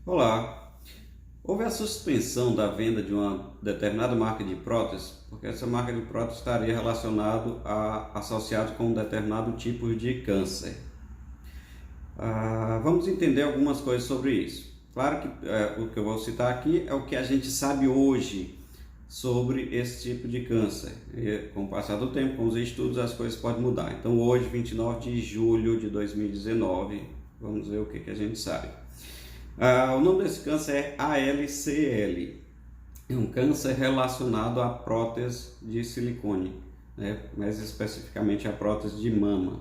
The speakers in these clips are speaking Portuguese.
Olá, houve a suspensão da venda de uma determinada marca de prótese, porque essa marca de prótese estaria associado com um determinado tipo de câncer. Vamos entender algumas coisas sobre isso. Claro que o que eu vou citar aqui é o que a gente sabe hoje sobre esse tipo de câncer. E, com o passar do tempo, com os estudos, as coisas podem mudar. Então hoje, 29 de julho de 2019, vamos ver o que a gente sabe. O nome desse câncer é ALCL, é um câncer relacionado à prótese de silicone, né? Mais especificamente a prótese de mama.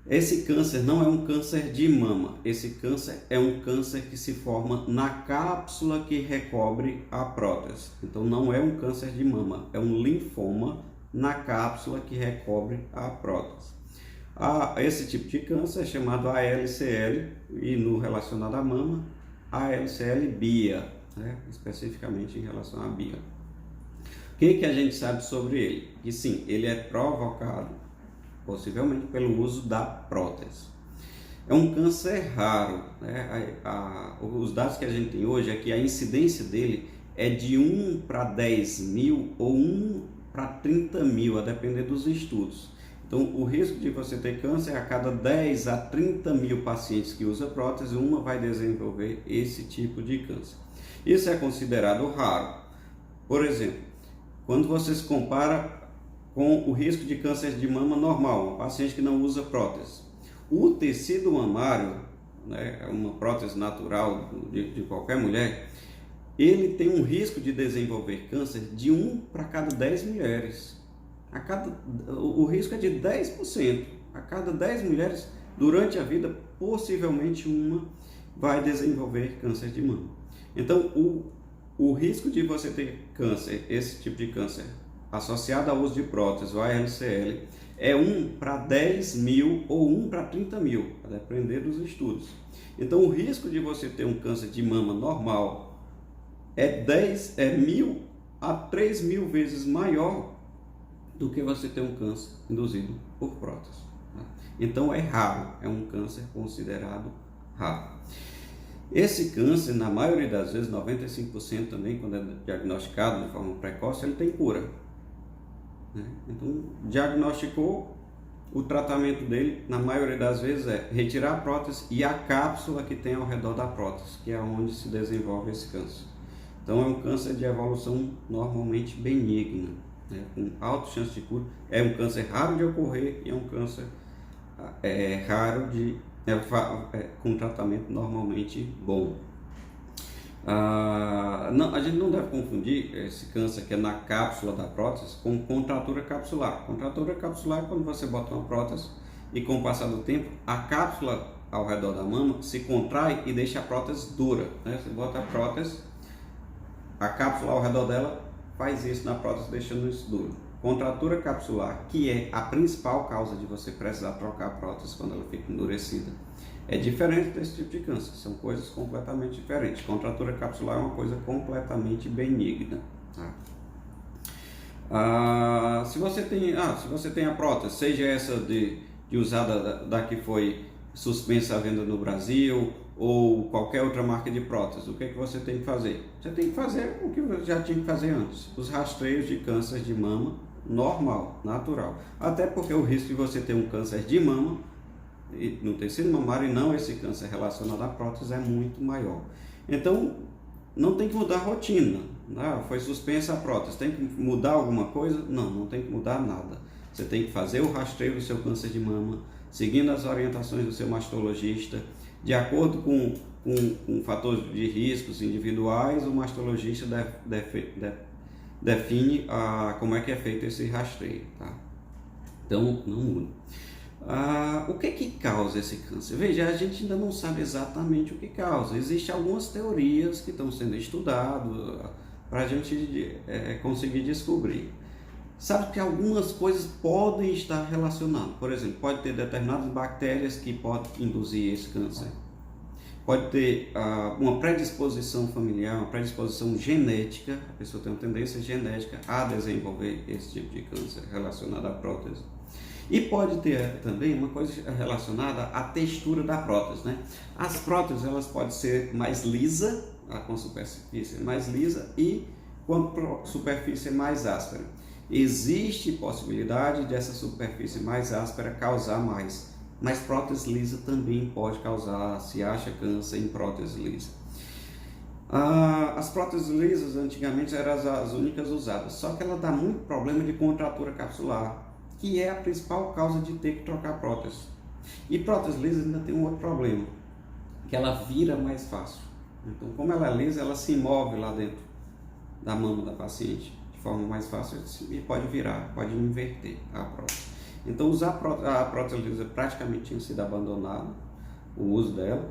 Esse câncer não é um câncer de mama, esse câncer é um câncer que se forma na cápsula que recobre a prótese. Então não é um câncer de mama, é um linfoma na cápsula que recobre a prótese. Esse tipo de câncer é chamado ALCL e no relacionado à mama, ALCL BIA, né? Especificamente em relação à BIA. O que a gente sabe sobre ele? Que sim, ele é provocado possivelmente pelo uso da prótese. É um câncer raro, né? Os dados que a gente tem hoje é que a incidência dele é de 1 para 10 mil ou 1 para 30 mil, a depender dos estudos. Então, o risco de você ter câncer, a cada 10 a 30 mil pacientes que usam prótese, uma vai desenvolver esse tipo de câncer. Isso é considerado raro. Por exemplo, quando você se compara com o risco de câncer de mama normal, um paciente que não usa prótese. O tecido mamário, né, uma prótese natural de qualquer mulher, ele tem um risco de desenvolver câncer de 1 para cada 10 mulheres. O risco é de 10%. A cada 10 mulheres, durante a vida, possivelmente uma vai desenvolver câncer de mama. Então, o risco de você ter câncer, esse tipo de câncer, associado ao uso de prótese, o ALCL, é 1 para 10 mil ou 1 para 30 mil, a depender dos estudos. Então, o risco de você ter um câncer de mama normal é 1.000 a 3.000 vezes maior do que você ter um câncer induzido por prótese. Então é raro, é um câncer considerado raro. Esse câncer, na maioria das vezes, 95% também, quando é diagnosticado de forma precoce, ele tem cura. Então, diagnosticou, o tratamento dele, na maioria das vezes, é retirar a prótese e a cápsula que tem ao redor da prótese, que é onde se desenvolve esse câncer. Então é um câncer de evolução normalmente benigna, com alta chance de cura. É um câncer raro de ocorrer e é um câncer raro com tratamento normalmente bom. A gente não deve confundir esse câncer que é na cápsula da prótese com contratura capsular. Contratura capsular é quando você bota uma prótese e, com o passar do tempo, a cápsula ao redor da mama se contrai e deixa a prótese dura, né? Você bota a prótese, a cápsula ao redor dela faz isso na prótese, deixando isso duro. Contratura capsular, que é a principal causa de você precisar trocar a prótese quando ela fica endurecida, é diferente desse tipo de câncer, são coisas completamente diferentes. Contratura capsular é uma coisa completamente benigna. Se você tem a prótese, seja essa de usada da que foi suspensa a venda no Brasil, ou qualquer outra marca de prótese, o que você tem que fazer? Você tem que fazer o que você já tinha que fazer antes, os rastreios de câncer de mama normal, natural. Até porque o risco de você ter um câncer de mama no tecido mamário e não esse câncer relacionado à prótese é muito maior. Então, não tem que mudar a rotina. Foi suspensa a prótese, tem que mudar alguma coisa? Não tem que mudar nada. Você tem que fazer o rastreio do seu câncer de mama, seguindo as orientações do seu mastologista, de acordo com fatores de riscos individuais. O mastologista define como é que é feito esse rastreio, tá? Então, não muda. O que causa esse câncer? Veja, a gente ainda não sabe exatamente o que causa. Existem algumas teorias que estão sendo estudadas para a gente conseguir descobrir. Sabe que algumas coisas podem estar relacionadas. Por exemplo, pode ter determinadas bactérias que podem induzir esse câncer. Pode ter uma predisposição familiar, uma predisposição genética. A pessoa tem uma tendência genética a desenvolver esse tipo de câncer relacionado à prótese. E pode ter também uma coisa relacionada à textura da prótese, né? As próteses elas podem ser mais lisa, com superfície mais lisa e com superfície mais áspera. Existe possibilidade dessa superfície mais áspera causar mais, mas prótese lisa também pode causar, se acha câncer em prótese lisa. As próteses lisas antigamente eram as únicas usadas, só que ela dá muito problema de contratura capsular, que é a principal causa de ter que trocar prótese. E prótese lisa ainda tem um outro problema, que ela vira mais fácil. Então, como ela é lisa, ela se move lá dentro da mama da paciente de forma mais fácil e pode virar, pode inverter a prótese. Então, usar a prótese lisa praticamente tinha sido abandonado, o uso dela,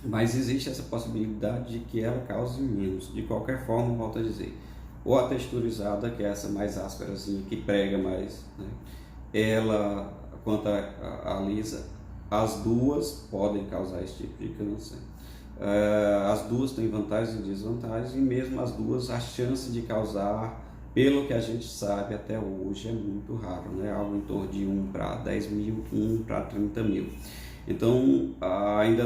mas existe essa possibilidade de que ela cause menos. De qualquer forma, volto a dizer, ou a texturizada, que é essa mais ásperazinha, que prega mais, né? Ela, quanto a lisa, as duas podem causar esse tipo de câncer. As duas têm vantagens e desvantagens, e mesmo as duas, a chance de causar, pelo que a gente sabe até hoje, é muito raro, né? Algo em torno de 1 para 10 mil, 1 para 30 mil. Então, ainda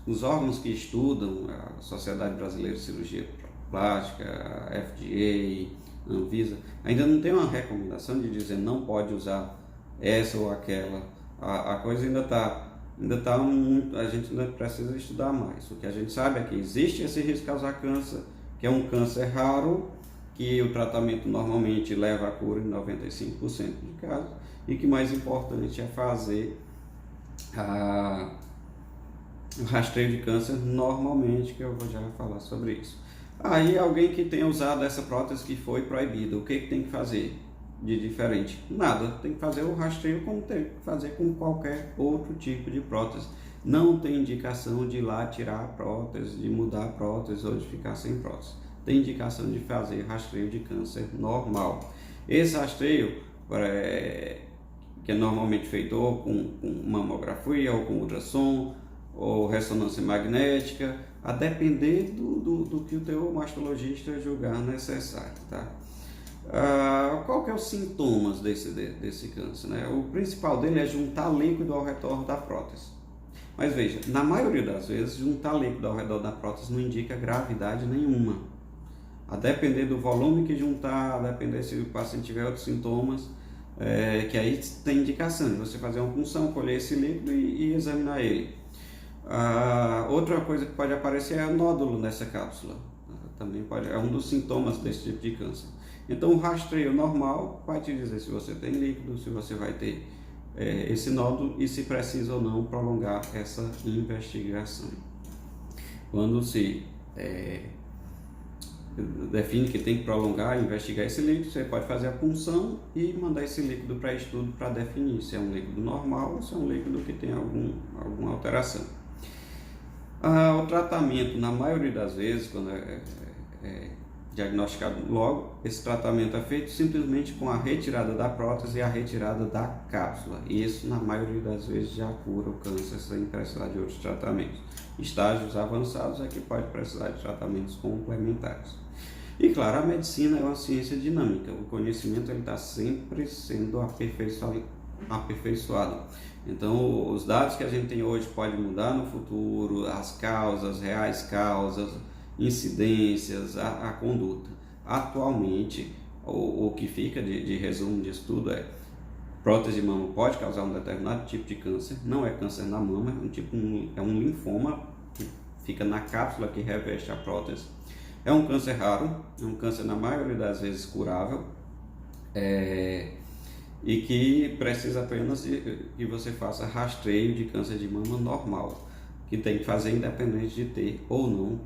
os órgãos que estudam, a Sociedade Brasileira de Cirurgia Plástica, a FDA, a Anvisa, ainda não tem uma recomendação de dizer não pode usar essa ou aquela. A coisa ainda está muito, a gente ainda precisa estudar mais. O que a gente sabe é que existe esse risco de causar câncer, que é um câncer raro, que o tratamento normalmente leva a cura em 95% de casos, e que mais importante é fazer o rastreio de câncer normalmente, que eu vou já falar sobre isso. Aí alguém que tenha usado essa prótese que foi proibida, o que tem que fazer de diferente? Nada, tem que fazer o rastreio como tem que fazer com qualquer outro tipo de prótese. Não tem indicação de ir lá tirar a prótese, de mudar a prótese ou de ficar sem prótese. Tem indicação de fazer rastreio de câncer normal. Esse rastreio que é normalmente feito ou com mamografia, ou com ultrassom, ou ressonância magnética, a depender do que o teu mastologista julgar necessário, tá? Qual que é os sintomas desse câncer, né? O principal dele é juntar líquido ao redor da prótese. Mas veja, na maioria das vezes, juntar líquido ao redor da prótese não indica gravidade nenhuma. A depender do volume que juntar, a depender se o paciente tiver outros sintomas, que aí tem indicação de você fazer uma punção, colher esse líquido e examinar ele. Outra coisa que pode aparecer é nódulo nessa cápsula. Também é um dos sintomas desse tipo de câncer. Então, o rastreio normal vai te dizer se você tem líquido, se você vai ter esse nódulo e se precisa ou não prolongar essa investigação. Quando se define que tem que prolongar e investigar esse líquido, você pode fazer a punção e mandar esse líquido para estudo para definir se é um líquido normal ou se é um líquido que tem alguma alteração. O tratamento, na maioria das vezes, quando é diagnosticado logo, esse tratamento é feito simplesmente com a retirada da prótese e a retirada da cápsula. E isso, na maioria das vezes, já cura o câncer sem precisar de outros tratamentos. Estágios avançados é que pode precisar de tratamentos complementares. E claro, a medicina é uma ciência dinâmica. O conhecimento está sempre sendo aperfeiçoado. Então, os dados que a gente tem hoje podem mudar no futuro, as causas, reais causas, incidências, a conduta. Atualmente, o que fica de resumo disso tudo é: prótese de mama pode causar um determinado tipo de câncer, não é câncer na mama, é um linfoma que fica na cápsula que reveste a prótese. É um câncer raro, é um câncer na maioria das vezes curável, e que precisa apenas que você faça rastreio de câncer de mama normal, que tem que fazer independente de ter ou não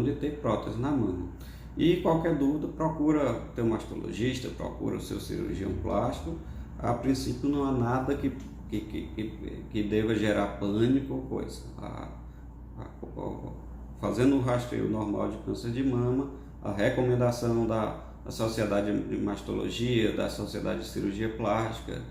de ter prótese na mama. E qualquer dúvida, procura teu mastologista, procura o seu cirurgião plástico. A princípio não há nada que deva gerar pânico ou coisa. Fazendo o rastreio normal de câncer de mama, a recomendação da Sociedade de Mastologia, da Sociedade de Cirurgia Plástica,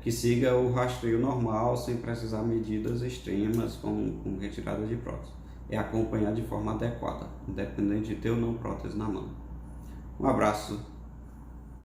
que siga o rastreio normal sem precisar de medidas extremas com retirada de prótese. é acompanhar de forma adequada, independente de ter ou não prótese na mão. Um abraço.